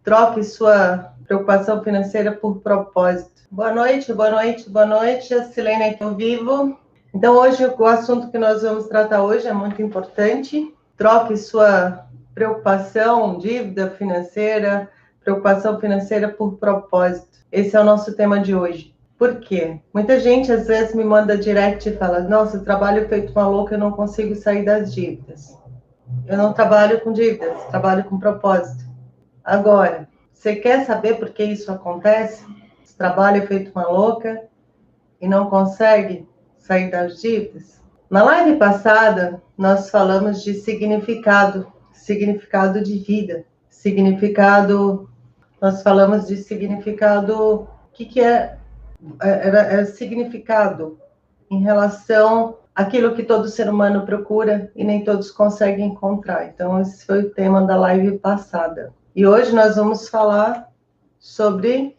Troque sua preocupação financeira por propósito. Boa noite, boa noite, boa noite. A Silene aqui ao vivo. Então, hoje, o assunto que nós vamos tratar hoje é muito importante. Troque sua preocupação, dívida financeira, preocupação financeira por propósito. Esse é o nosso tema de hoje. Por quê? Muita gente, às vezes, me manda direct e fala: nossa, eu trabalho feito uma louca, eu não consigo sair das dívidas. Eu não trabalho com dívidas, trabalho com propósito. Agora, você quer saber por que isso acontece? Você trabalha feito uma louca e não consegue sair das dívidas? Na live passada, nós falamos de significado de vida, nós falamos de significado, o que era significado em relação àquilo que todo ser humano procura e nem todos conseguem encontrar. Então, esse foi o tema da live passada. E hoje nós vamos falar sobre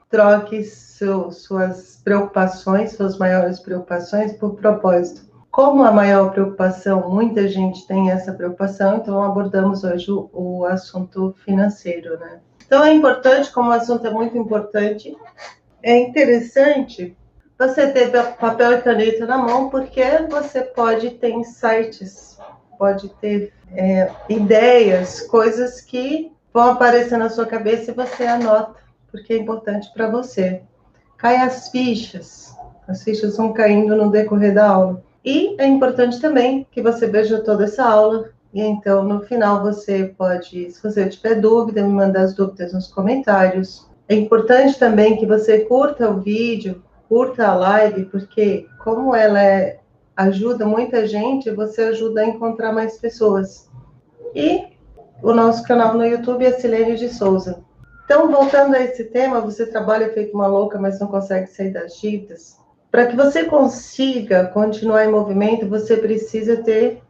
troque suas preocupações, suas maiores preocupações por propósito. Como a maior preocupação, muita gente tem essa preocupação, então abordamos hoje o assunto financeiro, né? Então é importante, como o assunto é muito importante, é interessante você ter papel e caneta na mão, porque você pode ter insights, pode ter ideias, coisas que vão aparecer na sua cabeça e você anota, porque é importante para você. Cai as fichas vão caindo no decorrer da aula. E é importante também que você veja toda essa aula, e então no final você pode, se você tiver dúvida, me mandar as dúvidas nos comentários. É importante também que você curta o vídeo, curta a live, porque como ela ajuda muita gente, você ajuda a encontrar mais pessoas. E o nosso canal no YouTube é Silene de Souza. Então, voltando a esse tema, você trabalha feito uma louca, mas não consegue sair das dívidas? Para que você consiga continuar em movimento, você precisa ter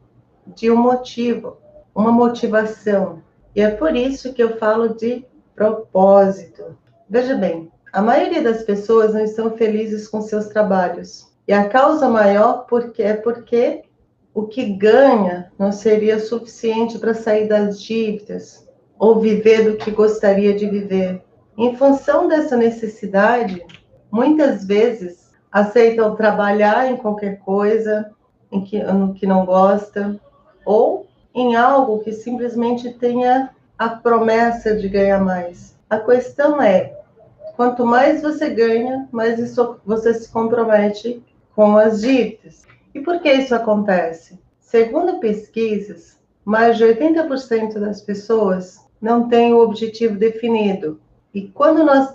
de um motivo, uma motivação. E é por isso que eu falo de propósito. Veja bem, a maioria das pessoas não estão felizes com seus trabalhos. E a causa maior é porque o que ganha não seria suficiente para sair das dívidas ou viver do que gostaria de viver. Em função dessa necessidade, muitas vezes aceitam trabalhar em qualquer coisa no que não gosta, ou em algo que simplesmente tenha a promessa de ganhar mais. A questão é, quanto mais você ganha, mais você se compromete com as dívidas. E por que isso acontece? Segundo pesquisas, mais de 80% das pessoas não têm o objetivo definido. E quando nós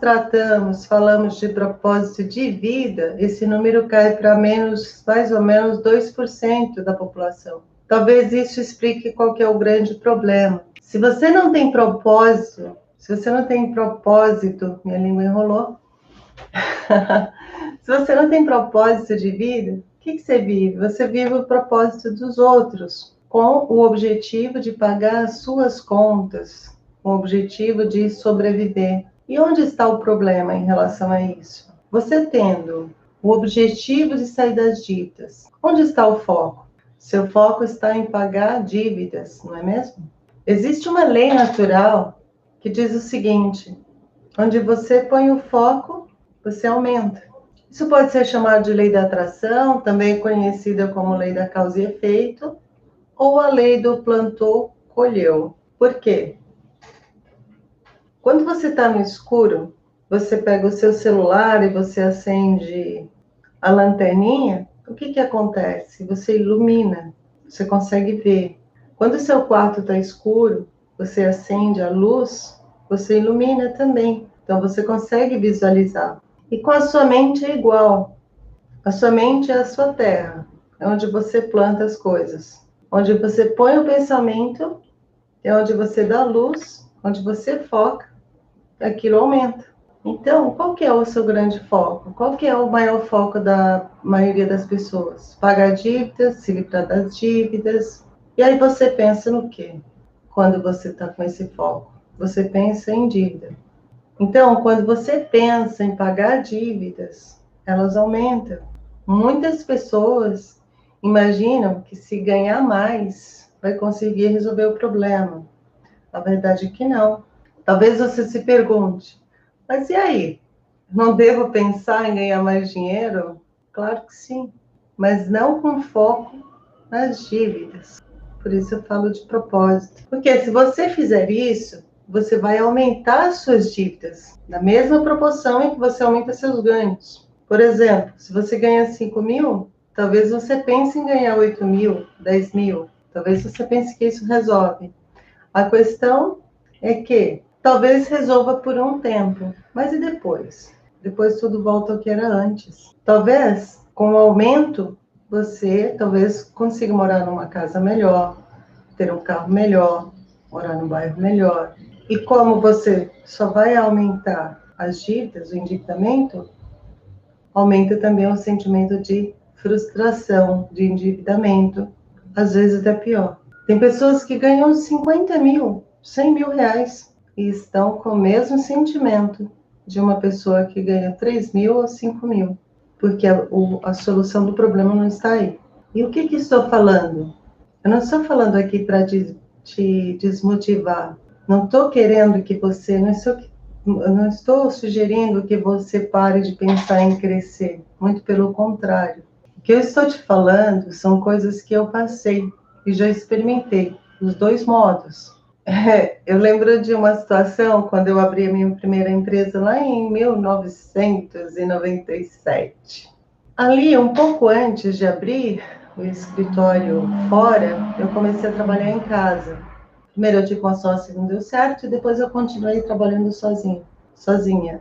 falamos de propósito de vida, esse número cai para mais ou menos 2% da população. Talvez isso explique qual que é o grande problema. Se você não tem propósito, minha língua enrolou. Se você não tem propósito de vida, o que você vive? Você vive o propósito dos outros, com o objetivo de pagar as suas contas, com o objetivo de sobreviver. E onde está o problema em relação a isso? Você tendo o objetivo de sair das dívidas, onde está o foco? Seu foco está em pagar dívidas, não é mesmo? Existe uma lei natural que diz o seguinte: onde você põe o foco, você aumenta. Isso pode ser chamado de lei da atração, também conhecida como lei da causa e efeito, ou a lei do plantou, colheu. Por quê? Quando você está no escuro, você pega o seu celular e você acende a lanterninha, o que acontece? Você ilumina, você consegue ver. Quando o seu quarto está escuro, você acende a luz, você ilumina também. Então você consegue visualizar. E com a sua mente é igual. A sua mente é a sua terra, é onde você planta as coisas. Onde você põe o pensamento, é onde você dá luz, onde você foca, aquilo aumenta. Então, qual que é o seu grande foco? Qual que é o maior foco da maioria das pessoas? Pagar dívidas, se livrar das dívidas. E aí você pensa no quê? Quando você está com esse foco? Você pensa em dívida. Então, quando você pensa em pagar dívidas, elas aumentam. Muitas pessoas imaginam que se ganhar mais, vai conseguir resolver o problema. A verdade é que não. Talvez você se pergunte, mas e aí? Não devo pensar em ganhar mais dinheiro? Claro que sim, mas não com foco nas dívidas. Por isso eu falo de propósito. Porque se você fizer isso, você vai aumentar as suas dívidas, na mesma proporção em que você aumenta seus ganhos. Por exemplo, se você ganha 5 mil, talvez você pense em ganhar 8 mil, 10 mil. Talvez você pense que isso resolve. A questão é que talvez resolva por um tempo, mas e depois? Depois tudo volta ao que era antes. Talvez, com o aumento, você talvez consiga morar numa casa melhor, ter um carro melhor, morar num bairro melhor. E como você só vai aumentar as dívidas, o endividamento, aumenta também o sentimento de frustração, de endividamento, às vezes até pior. Tem pessoas que ganham 50 mil, 100 mil reais e estão com o mesmo sentimento de uma pessoa que ganha 3 mil ou 5 mil, porque a solução do problema não está aí. E o que estou falando? Eu não estou falando aqui para te desmotivar. Não estou querendo que você, eu não estou sugerindo que você pare de pensar em crescer. Muito pelo contrário. O que eu estou te falando são coisas que eu passei e já experimentei, os dois modos. Eu lembro de uma situação quando eu abri a minha primeira empresa lá em 1997. Ali, um pouco antes de abrir o escritório fora, eu comecei a trabalhar em casa. Primeiro eu tive uma sócia que não deu certo e depois eu continuei trabalhando sozinha.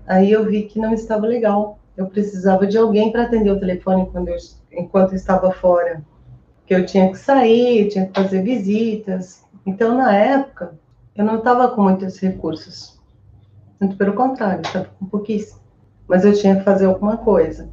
Aí eu vi que não estava legal. Eu precisava de alguém para atender o telefone enquanto eu estava fora. Que eu tinha que sair, tinha que fazer visitas. Então, na época, eu não estava com muitos recursos. Muito pelo contrário, estava com pouquíssimo. Mas eu tinha que fazer alguma coisa.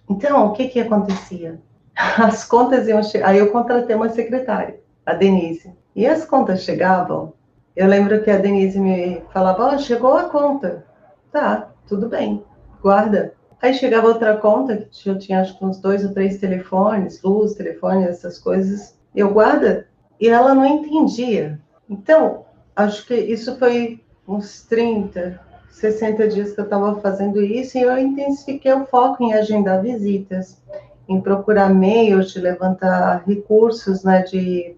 Então, o que acontecia? As contas iam chegar. Aí eu contratei uma secretária, a Denise. E as contas chegavam. Eu lembro que a Denise me falava: "Ó, chegou a conta." Tá, tudo bem, guarda. Aí chegava outra conta, que eu tinha acho que uns 2 ou 3 telefones, luz, telefone, essas coisas. Eu guarda. E ela não entendia. Então, acho que isso foi uns 30, 60 dias que eu estava fazendo isso e eu intensifiquei o foco em agendar visitas, em procurar meios de levantar recursos, né, de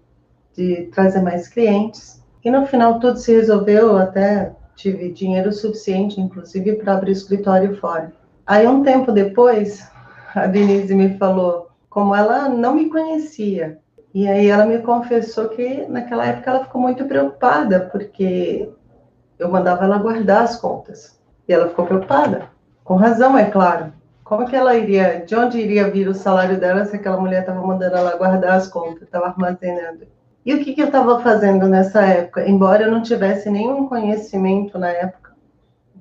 trazer mais clientes. E no final tudo se resolveu, até tive dinheiro suficiente, inclusive, para abrir o escritório fora. Aí um tempo depois, a Denise me falou, como ela não me conhecia, e aí ela me confessou que naquela época ela ficou muito preocupada, porque eu mandava ela guardar as contas. E ela ficou preocupada. Com razão, é claro. Como que ela iria, de onde iria vir o salário dela se aquela mulher estava mandando ela guardar as contas, estava armazenando? E o que eu estava fazendo nessa época? Embora eu não tivesse nenhum conhecimento na época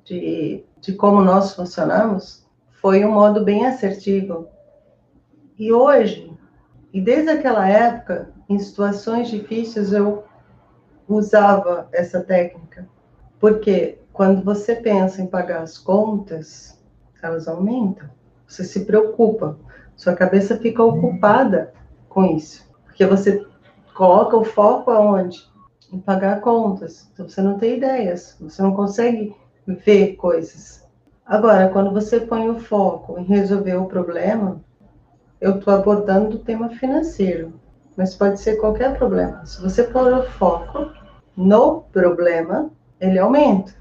de como nós funcionamos, foi um modo bem assertivo. E hoje, e desde aquela época, em situações difíceis, eu usava essa técnica. Porque quando você pensa em pagar as contas, elas aumentam. Você se preocupa. Sua cabeça fica ocupada com isso. Porque você coloca o foco aonde? Em pagar contas. Então você não tem ideias. Você não consegue ver coisas. Agora, quando você põe o foco em resolver o problema, eu estou abordando o tema financeiro. Mas pode ser qualquer problema. Se você pôr o foco no problema, ele aumenta.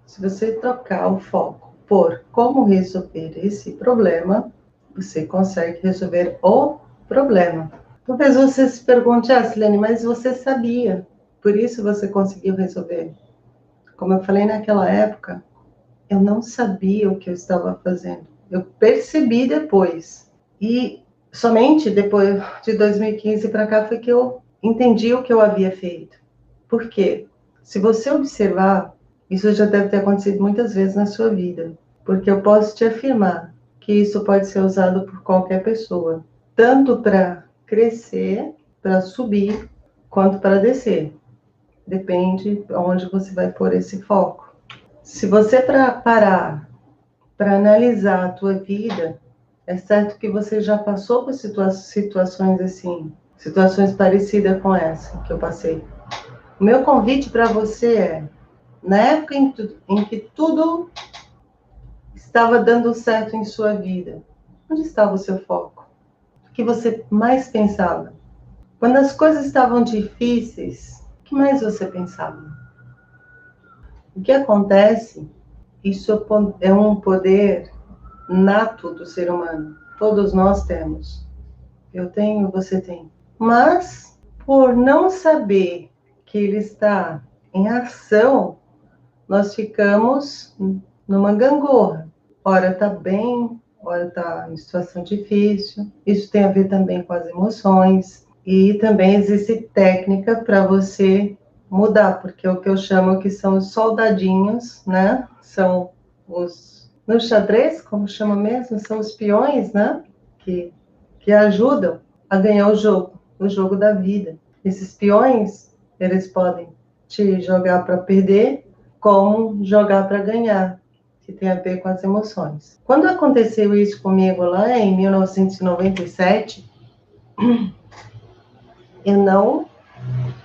Se você trocar o foco por como resolver esse problema, você consegue resolver o problema. Talvez você se pergunte, Silene, mas você sabia, por isso você conseguiu resolver. Como eu falei naquela época, eu não sabia o que eu estava fazendo. Eu percebi depois. E somente depois de 2015 para cá foi que eu entendi o que eu havia feito. Por quê? Se você observar, isso já deve ter acontecido muitas vezes na sua vida, porque eu posso te afirmar que isso pode ser usado por qualquer pessoa, tanto para crescer, para subir, quanto para descer. Depende de onde você vai pôr esse foco. Se você parar para analisar a tua vida, é certo que você já passou por situações assim, situações parecidas com essa que eu passei. O meu convite para você é, na época em que tudo estava dando certo em sua vida, onde estava o seu foco? O que você mais pensava? Quando as coisas estavam difíceis, o que mais você pensava? O que acontece? Isso é um poder nato do ser humano. Todos nós temos. Eu tenho, você tem. Mas, por não saber que ele está em ação, nós ficamos numa gangorra. Ora está bem, ora está em situação difícil. Isso tem a ver também com as emoções. E também existe técnica para você mudar, porque é o que eu chamo que são os soldadinhos, né? São os, no xadrez, como chama mesmo, são os peões, né? Que ajudam a ganhar o jogo da vida. Esses peões, eles podem te jogar para perder, como jogar para ganhar, que tem a ver com as emoções. Quando aconteceu isso comigo lá em 1997, eu não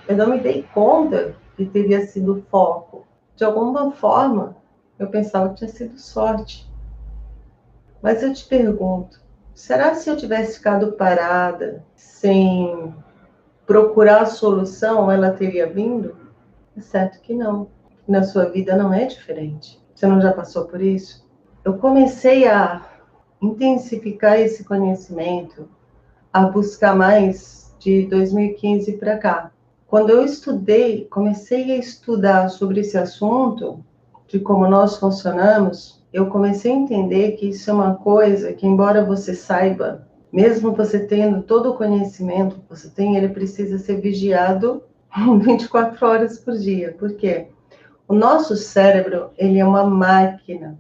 me dei conta que teria sido foco. De alguma forma, eu pensava que tinha sido sorte. Mas eu te pergunto, será se eu tivesse ficado parada, sem procurar a solução, ela teria vindo? É certo que não. Na sua vida não é diferente. Você não já passou por isso? Eu comecei a intensificar esse conhecimento, a buscar mais de 2015 para cá. Quando eu comecei a estudar sobre esse assunto, de como nós funcionamos, eu comecei a entender que isso é uma coisa que, embora você saiba, mesmo você tendo todo o conhecimento que você tem, ele precisa ser vigiado 24 horas por dia. Por quê? O nosso cérebro, ele é uma máquina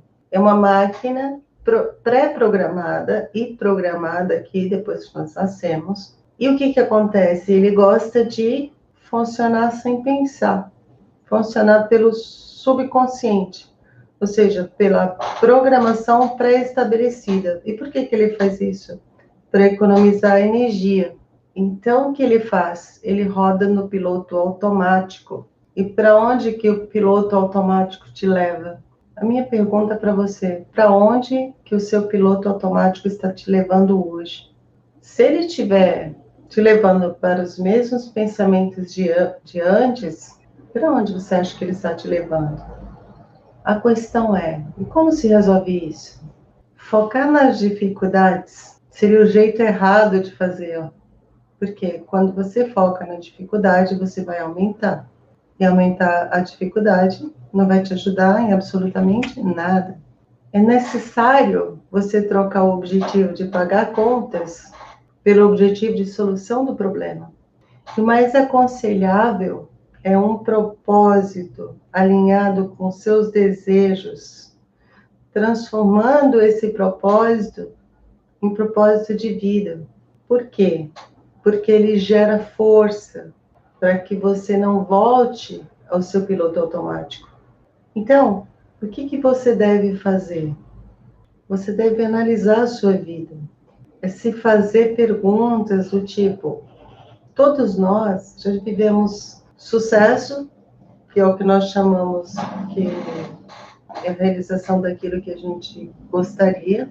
pré-programada e programada aqui, depois que nós nascemos. E o que acontece? Ele gosta de funcionar sem pensar, funcionar pelo subconsciente, ou seja, pela programação pré-estabelecida. E por que ele faz isso? Para economizar energia. Então, o que ele faz? Ele roda no piloto automático. E para onde que o piloto automático te leva? A minha pergunta para você, para onde que o seu piloto automático está te levando hoje? Se ele estiver te levando para os mesmos pensamentos de antes, para onde você acha que ele está te levando? A questão é, e como se resolve isso? Focar nas dificuldades seria o jeito errado de fazer, porque quando você foca na dificuldade, você vai aumentar. E aumentar a dificuldade não vai te ajudar em absolutamente nada. É necessário você trocar o objetivo de pagar contas pelo objetivo de solução do problema. O mais aconselhável é um propósito alinhado com seus desejos, transformando esse propósito em propósito de vida. Por quê? Porque ele gera força para que você não volte ao seu piloto automático. Então, o que você deve fazer? Você deve analisar a sua vida. É se fazer perguntas do tipo: todos nós já vivemos sucesso, que é o que nós chamamos que é a realização daquilo que a gente gostaria.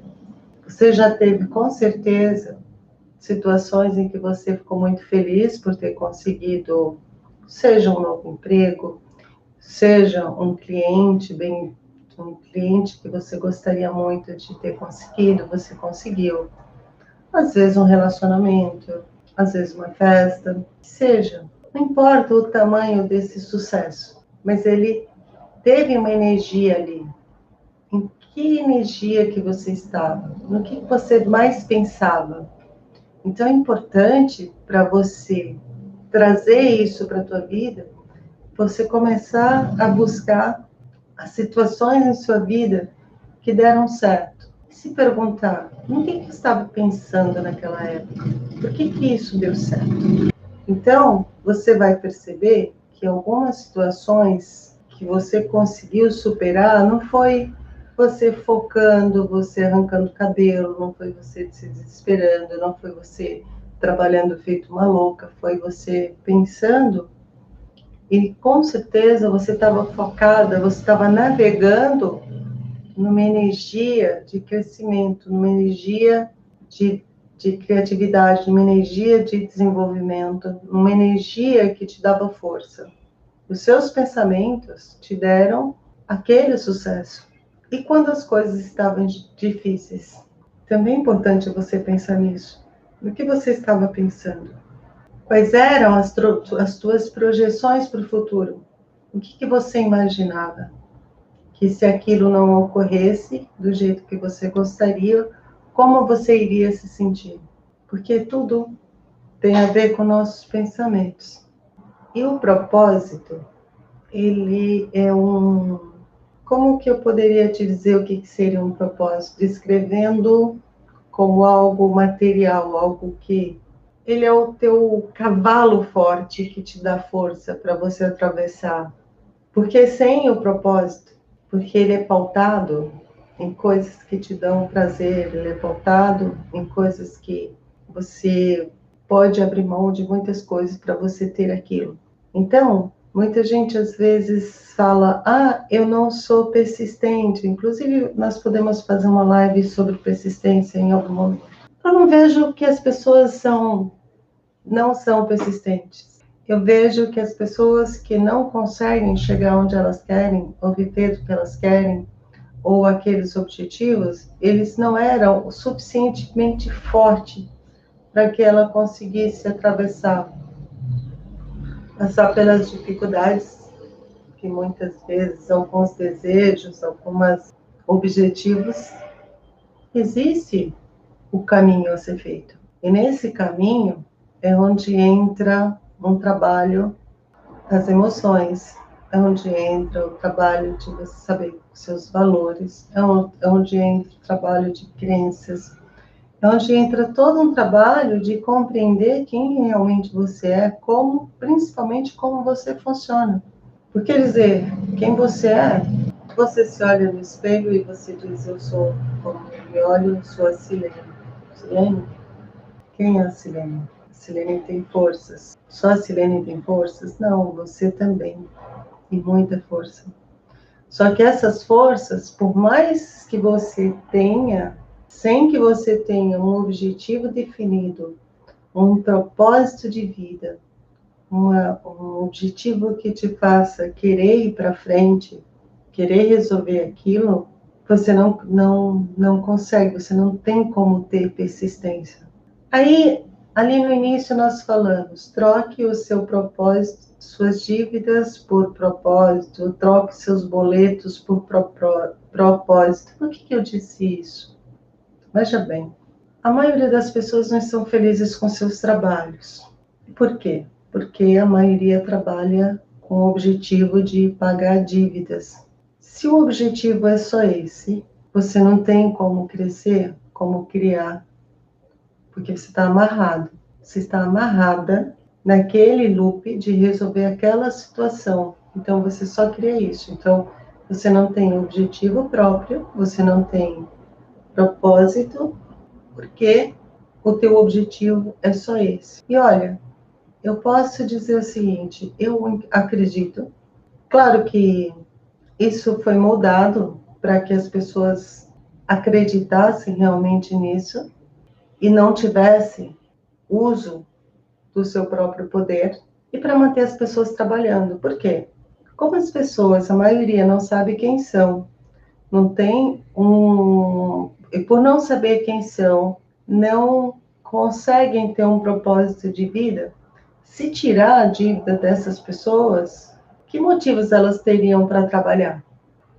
Você já teve, com certeza, situações em que você ficou muito feliz por ter conseguido, seja um novo emprego, seja um cliente que você gostaria muito de ter conseguido, você conseguiu. Às vezes um relacionamento, às vezes uma festa, seja. Não importa o tamanho desse sucesso, mas ele teve uma energia ali. Em que energia que você estava? No que você mais pensava? Então é importante para você trazer isso para a tua vida, você começar a buscar as situações em sua vida que deram certo. E se perguntar, no que eu estava pensando naquela época? Por que isso deu certo? Então, você vai perceber que algumas situações que você conseguiu superar não foi você focando, você arrancando cabelo, não foi você se desesperando, não foi você trabalhando feito uma louca, foi você pensando E com certeza você estava focada, você estava navegando numa energia de crescimento, numa energia de criatividade, numa energia de desenvolvimento, numa energia que te dava força. Os seus pensamentos te deram aquele sucesso. E quando as coisas estavam difíceis? Também é importante você pensar nisso. No que você estava pensando? Quais eram as tuas projeções para o futuro? O que você imaginava? Que se aquilo não ocorresse do jeito que você gostaria, como você iria se sentir? Porque tudo tem a ver com nossos pensamentos. E o propósito, ele é um... Como que eu poderia te dizer o que seria um propósito? Descrevendo como algo material, algo que... Ele é o teu cavalo forte que te dá força para você atravessar. Porque sem o propósito, porque ele é pautado em coisas que te dão prazer, ele é pautado em coisas que você pode abrir mão de muitas coisas para você ter aquilo. Então, muita gente às vezes fala, eu não sou persistente. Inclusive, nós podemos fazer uma live sobre persistência em algum momento. Eu não vejo que as pessoas não são persistentes. Eu vejo que as pessoas que não conseguem chegar onde elas querem, ou viver o que elas querem, ou aqueles objetivos, eles não eram o suficientemente fortes para que ela conseguisse atravessar, passar pelas dificuldades que muitas vezes, alguns desejos, alguns objetivos, existe o caminho a ser feito. E nesse caminho é onde entra um trabalho das emoções, é onde entra o trabalho de você saber seus valores, é onde entra o trabalho de crenças, é onde entra todo um trabalho de compreender quem realmente você é, principalmente como você funciona. Porque dizer quem você é, você se olha no espelho e você diz, eu sou, como eu me olho, eu sou a Silene. Silene? Quem é a Silene? A Silene tem forças. Só a Silene tem forças? Não, você também. E muita força. Só que essas forças, por mais que você tenha, sem que você tenha um objetivo definido, um propósito de vida, um objetivo que te faça querer ir para frente, querer resolver aquilo, você não consegue, você não tem como ter persistência. Aí, ali no início nós falamos, troque o seu propósito, suas dívidas por propósito, troque seus boletos por propósito. Por que eu disse isso? Veja bem, a maioria das pessoas não estão felizes com seus trabalhos. Por quê? Porque a maioria trabalha com o objetivo de pagar dívidas. Se o objetivo é só esse, você não tem como crescer, como criar, porque você está amarrado. Você está amarrada naquele loop de resolver aquela situação. Então, você só cria isso. Então, você não tem objetivo próprio, você não tem propósito, porque o teu objetivo é só esse. E olha, eu posso dizer o seguinte, eu acredito, claro que isso foi moldado para que as pessoas acreditassem realmente nisso e não tivessem uso do seu próprio poder e para manter as pessoas trabalhando. Por quê? Como as pessoas, a maioria não sabe quem são, não tem e por não saber quem são, não conseguem ter um propósito de vida, se tirar a dívida dessas pessoas, que motivos elas teriam para trabalhar?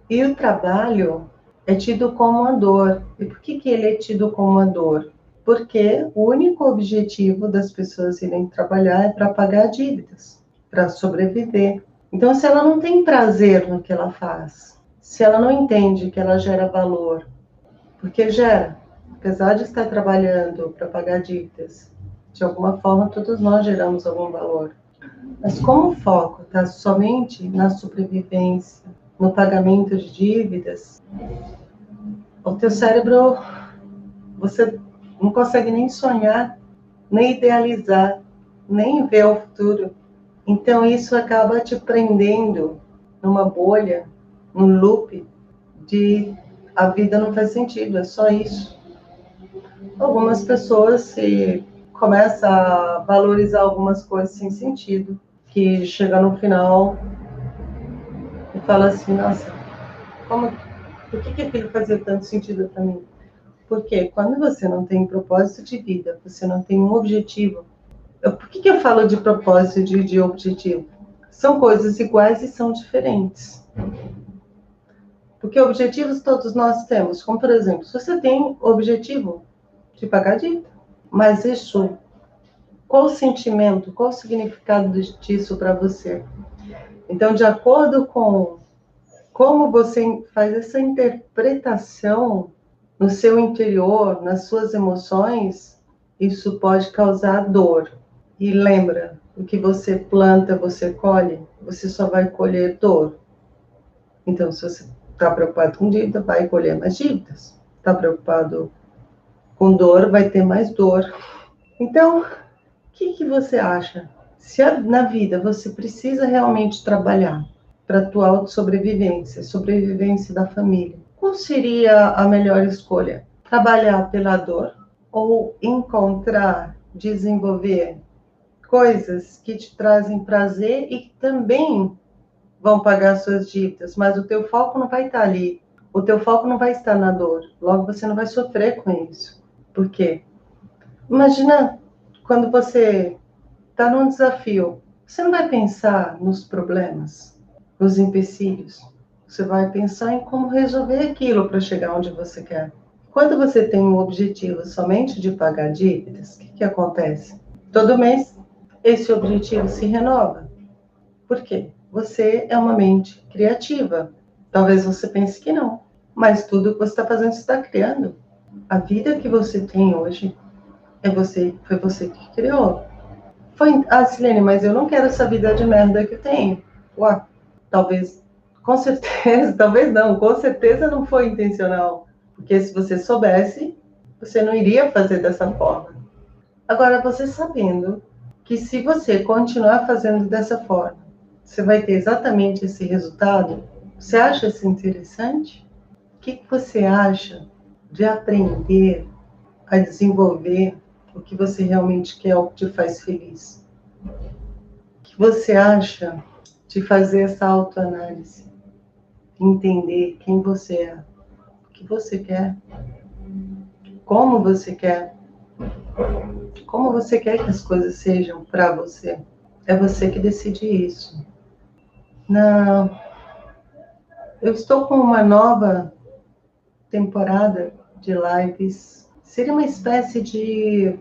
E o trabalho é tido como uma dor. E por que ele é tido como uma dor? Porque o único objetivo das pessoas irem trabalhar é para pagar dívidas, para sobreviver. Então, se ela não tem prazer no que ela faz, se ela não entende que ela gera valor, porque gera, apesar de estar trabalhando para pagar dívidas, de alguma forma todos nós geramos algum valor. Mas como o foco está somente na sobrevivência, no pagamento de dívidas, o teu cérebro, você não consegue nem sonhar, nem idealizar, nem ver o futuro. Então isso acaba te prendendo numa bolha, num loop de a vida não faz sentido, é só isso. Algumas pessoas se começam a valorizar algumas coisas sem sentido, que chega no final e fala assim, nossa, por que aquilo fazia tanto sentido para mim? Porque quando você não tem propósito de vida, você não tem um objetivo. Por que eu falo de propósito e de objetivo? São coisas iguais e são diferentes. Porque objetivos todos nós temos. Como, por exemplo, se você tem o objetivo de pagar dívida, mas isso, qual o sentimento, qual o significado disso para você? Então, de acordo com como você faz essa interpretação no seu interior, nas suas emoções, isso pode causar dor. E lembra, o que você planta, você colhe, você só vai colher dor. Então, se você está preocupado com dívida, vai colher mais dívidas. Está preocupado com dor, vai ter mais dor. Então, o que você acha? Se na vida você precisa realmente trabalhar para a tua autossobrevivência, sobrevivência da família, qual seria a melhor escolha? Trabalhar pela dor ou encontrar, desenvolver coisas que te trazem prazer e que também vão pagar suas dívidas, mas o teu foco não vai estar ali. O teu foco não vai estar na dor. Logo, você não vai sofrer com isso. Por quê? Imagina quando você está num desafio, você não vai pensar nos problemas, nos empecilhos. Você vai pensar em como resolver aquilo para chegar onde você quer. Quando você tem um objetivo somente de pagar dívidas, o que acontece? Todo mês, esse objetivo se renova. Por quê? Você é uma mente criativa. Talvez você pense que não, mas tudo que você está fazendo, você está criando. A vida que você tem hoje foi você que criou. Silene, mas eu não quero essa vida de merda que eu tenho. Ué, talvez, com certeza, talvez não, com certeza não foi intencional. Porque se você soubesse, você não iria fazer dessa forma. Agora, você sabendo que se você continuar fazendo dessa forma, você vai ter exatamente esse resultado, você acha isso interessante? O que você acha de aprender a desenvolver o que você realmente quer, o que te faz feliz? O que você acha de fazer essa autoanálise? Entender quem você é, o que você quer, como você quer que as coisas sejam para você. É você que decide isso. Não, eu estou com uma nova temporada de lives. Seria uma espécie de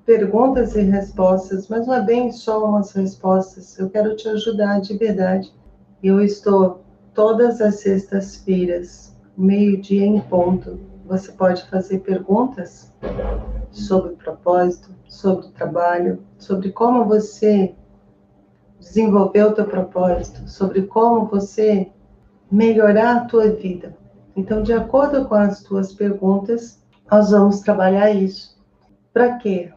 perguntas e respostas, mas não é bem só umas respostas. Eu quero te ajudar de verdade. Eu estou todas as sextas-feiras, meio-dia em ponto. Você pode fazer perguntas sobre propósito, sobre trabalho, sobre como você desenvolveu o teu propósito, sobre como você melhorar a tua vida. Então, de acordo com as tuas perguntas, nós vamos trabalhar isso. Para quê?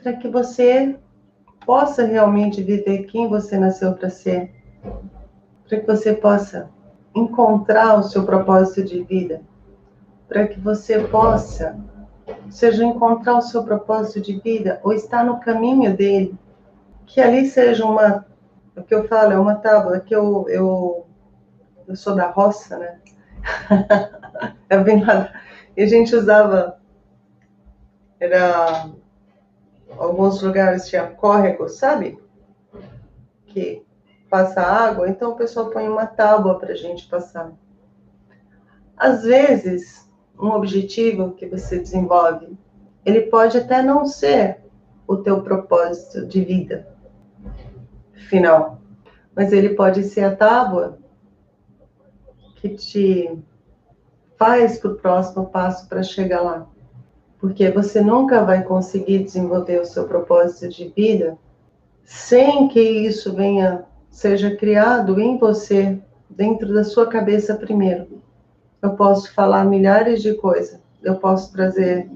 Para que você possa realmente viver quem você nasceu para ser. Para que você possa encontrar o seu propósito de vida. Para que você possa, seja encontrar o seu propósito de vida ou estar no caminho dele. Que ali seja o que eu falo, é uma tábua, que eu sou da roça, né? Eu vim lá, e a gente usava, alguns lugares tinha córrego, sabe? Que passa água, então o pessoal põe uma tábua para a gente passar. Às vezes, um objetivo que você desenvolve, ele pode até não ser o teu propósito de vida final, mas ele pode ser a tábua que te faz para o próximo passo para chegar lá. Porque você nunca vai conseguir desenvolver o seu propósito de vida sem que isso seja criado em você, dentro da sua cabeça primeiro. Eu posso falar milhares de coisas, eu posso trazer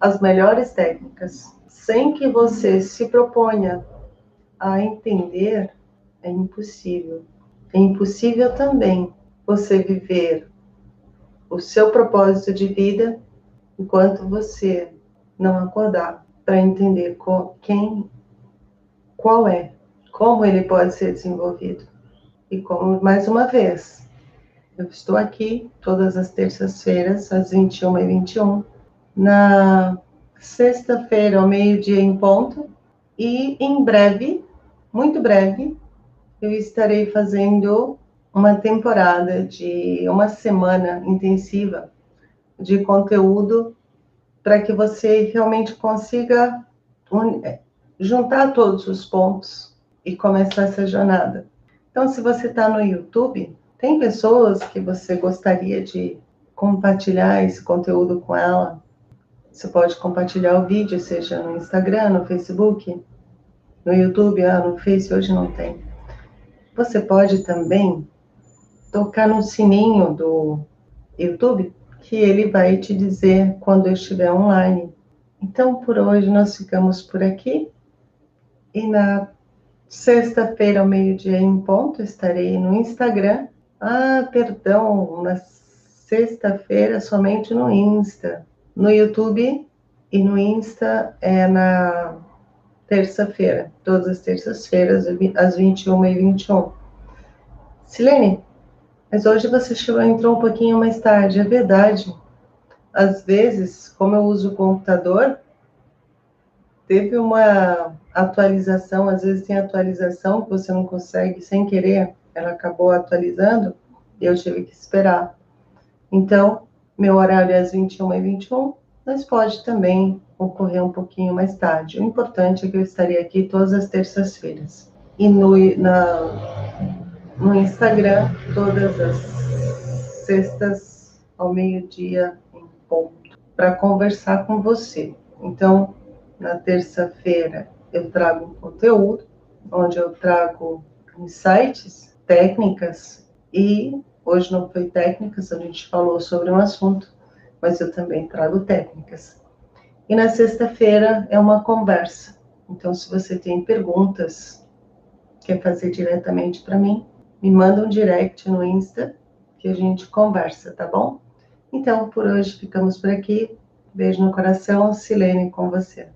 as melhores técnicas, sem que você se proponha a entender, é impossível. É impossível também você viver o seu propósito de vida enquanto você não acordar para entender qual é, como ele pode ser desenvolvido. E como, mais uma vez, eu estou aqui todas as terças-feiras, às 21h21, na sexta-feira, ao meio-dia em ponto, e em breve, muito breve, eu estarei fazendo uma temporada de uma semana intensiva de conteúdo para que você realmente consiga juntar todos os pontos e começar essa jornada. Então, se você está no YouTube, tem pessoas que você gostaria de compartilhar esse conteúdo com ela. Você pode compartilhar o vídeo, seja no Instagram, no Facebook, no YouTube, no Face hoje não tem. Você pode também tocar no sininho do YouTube, que ele vai te dizer quando eu estiver online. Então, por hoje nós ficamos por aqui. E na sexta-feira, ao meio-dia em ponto, estarei no Instagram. Perdão, na sexta-feira somente no Insta. No YouTube e no Insta é na terça-feira, todas as terças-feiras, às 21h21. Silene, mas hoje você entrou um pouquinho mais tarde, é verdade. Às vezes, como eu uso o computador, teve uma atualização, às vezes tem atualização que você não consegue sem querer, ela acabou atualizando e eu tive que esperar. Então, meu horário é às 21h21, mas pode também ocorrer um pouquinho mais tarde. O importante é que eu estarei aqui todas as terças-feiras. E no Instagram, todas as sextas ao meio-dia em ponto, para conversar com você. Então, na terça-feira eu trago um conteúdo, onde eu trago insights, técnicas, e hoje não foi técnicas, a gente falou sobre um assunto, mas eu também trago técnicas. E na sexta-feira é uma conversa. Então, se você tem perguntas, quer fazer diretamente para mim, me manda um direct no Insta, que a gente conversa, tá bom? Então, por hoje ficamos por aqui. Beijo no coração, Silene com você.